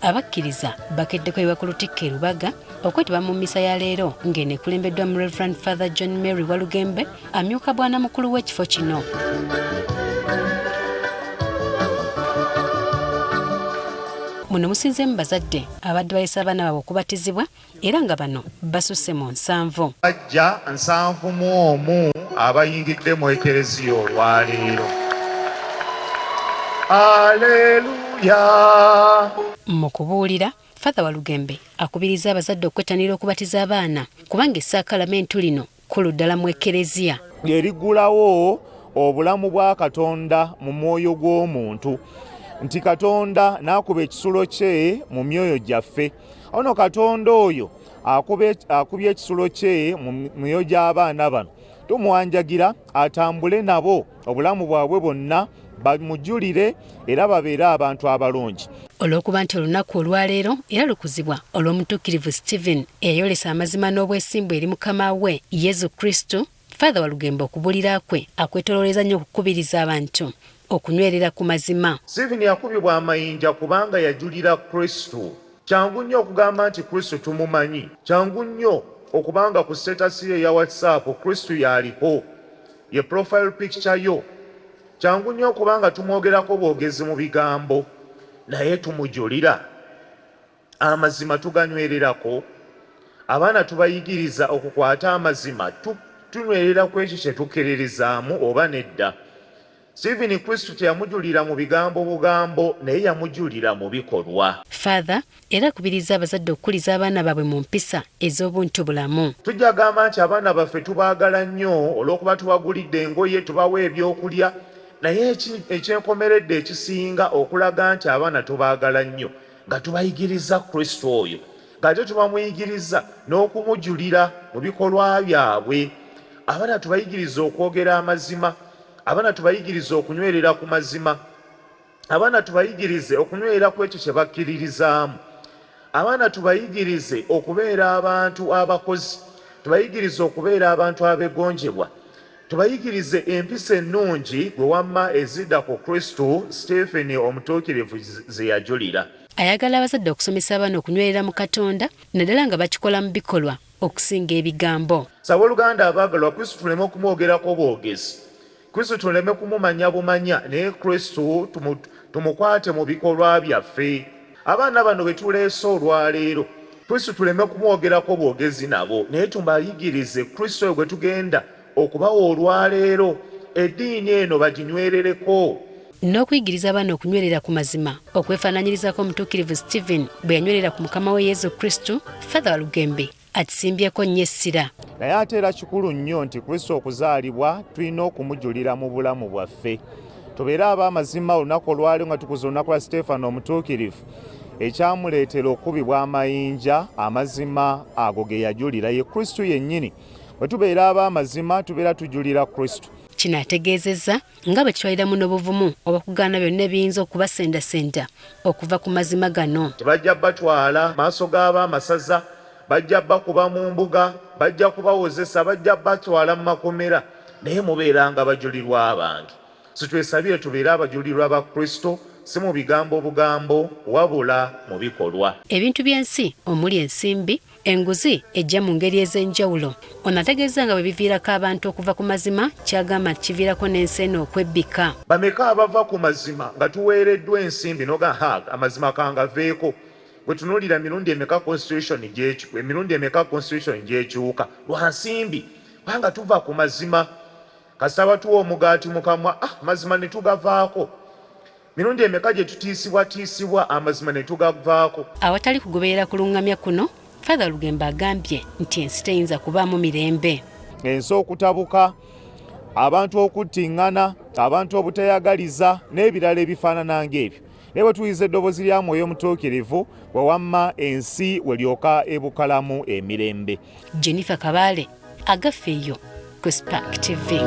Abakkiriza bakeddeko ewa ku Lutikko e Lubaga okwetaba mu mmisa ya leero ng'eno ekulembeddwa mu Reverend Father John Mary Walugembe, Amyuka bwanamukulu w'ekifo kino. Muno musinzemu bazadde abadde balese abaana baabwe okubatizibwa era nga bano basusse mu 7. Bajja 7 mu omu abayingidde mu Eklezia olwaleero. Aleluya. Mu kubuulira, Father Walugembe akubirizza abazadde okwettanira okubatiza abaana kubanga essaakalamentu lino kkulu ddala mu Eklezia. Erigulawo obulamu bwa Katonda mu mwoyo gw'omuntu. Nti Katonda n'akuba ekisulo kye mu myoyo gyaffe. Ono Katonda oyo akubye ekisulo kye mu myoyo gy'abaana bano. Tumwanjagira atambule nabo obulamu bwabwe bwonna bamujulire era babeere abantu abalungi. Olw'okuba nti olunaku olwaleero era lukuzibwa olw'omutuukirivu Stephen eyayolesa amazima n'obwesimbu eri Mukama we Yesu Kristu, Father Walugembe okubuulira kwe akwetolooleza nnyo okukubiriza abantu okunywerera ku mazima. Stephen yakubibwa amayinja kubanga yajulira Kristu. Kyangu nnyo okugamba nti Kristu tumumanyi. Kyangu nnyo okubanga ku status ye ya WhatsApp Kristu yaliko, ye profile picture yo. Kyangu nnyo okubanga tumwogerako bwogezi mu bigambo naye tumujulira. Amazima tuganywererako. Abaana tubayigiriza okukwata amazima tunywerera ku ekyo kye tukerereezaamu oba nedda. Stephen Kristu teyamujulira mu bigambo bugambo naye yamujulira mu bikolwa. Father era akubiriza abazadde okukuliza abaana baabwe mu mpisa ez'obuntu bulamu. Tujja gamba nti abaana baffe tubaagala nnyo olw'okuba tubagulidde engoye, tubawa ebyokulya, naye ekyenkomeredde ekisinga okulaga nti abaana tubaagala nnyo nga tubayigiriza Kristu oyo, ng'ate tubamuyigiriza n'okumujulira mu bikolwa byabwe. Abaana tubayigiriza okwogera amazima. Abaana tubayigiriza okunywerera ku mazima. Abaana tubayigirize okunywerera ku ekyo kye bakkiririzaamu. Abaana tubayigirize okubeera abantu abakozi. Tubayigirize okubeera abantu abegonjebwa. Tubayigirize empisa ennungi gwe wamma ezidda ku Kristu Stephen omutuukirivu ze yajulira. Ayagala abazadde okusomesa abaana okunywerera mu Katonda naddala nga bakikola mu bikolwa okusinga ebigambo. Saba Oluganda abaagalwa, Kristu tuleme okumwogerako bwogezi. Kristu tuleme kumumanya bumanya naye Kristu tumukwate mu bikolwa byaffe. Abaana bano be tuleese olwaleero Kristu tuleme kumwogerako bwogezi nabo naye tubayigirize Kristu oyo gwe tugenda okubawa olwaleero. Eddiini eno baginywerereko. N'okuyigiriza abaana okunywerera ku mazima okwefaananyirizako omutuukirivu Stephen bwe yanywerera ku Mukama we Yesu Kristu, Father Walugembe akisimbyeko nnyo essira. Naye ate era kikulu nnyo nti Kristu okuzaalibwa tulina okumujulira mu bulamu bwaffe. Tubeere ab'amazima olunaku olwaleero nga tukuza olunaku lwa Stefano omutuukirivu. Ekyamuleetera okubibwa amayinja amazima ago ge yajulira ye Kristu yennyini. Bwe tubeera ab'amazima tubeera tujulira Kristu. Kino ategeezezza nga bwe kitwaliramu n'obuvumu obukugaana byonna ebiyinza okubasendasenda okuva ku mazima gano. Tebajja batwala maaso g'abaamasaza, bajja bakuba mu mbuga, bajja kubawozesa, bajja batwala mu makomera, naye mubeeranga bajulirwa abange. So twesabire tubeere abajulirwa ba Kristo, si mu bigambo bugambo wabula mu bikolwa. Ebintu by'ensi omuli ensimbi, enguzi ejja mu ngeri ez'enjawulo. Ono ategeeza nga bwe biviirako abantu okuva ku mazima kyagamba nti kiviirako n'ensi eno okwebbika. Bameka abava ku mazima nga tuweereddwa ensimbi noga amazima kangaveeko. Bwe tunuulira emirundi emeka constitution gyekyuka lwa nsimbi kubanga tuva ku mazima. Kasita tuwa omugaati mu kamwa amazima ne tugavaako. Mirundi emeka gye tutiisibwa amazima ne tugavaako. Awatali kugoberera kulungamya kuno, Father Walugembe agambye nti ensi teyinza kubaamu mirembe. Ensi okutabuka, abantu okuttiŋŋana, abantu obutayagaliza n'ebirala ebifaanana ng'ebyo. Naye bwe tuyiza eddoboozi lya Mwoyo Omutuukirivu bwe wamma ensi welyoka ebukalamu emirembe. Jennifer Kabaale, Agafeeyo, ku Spark TV.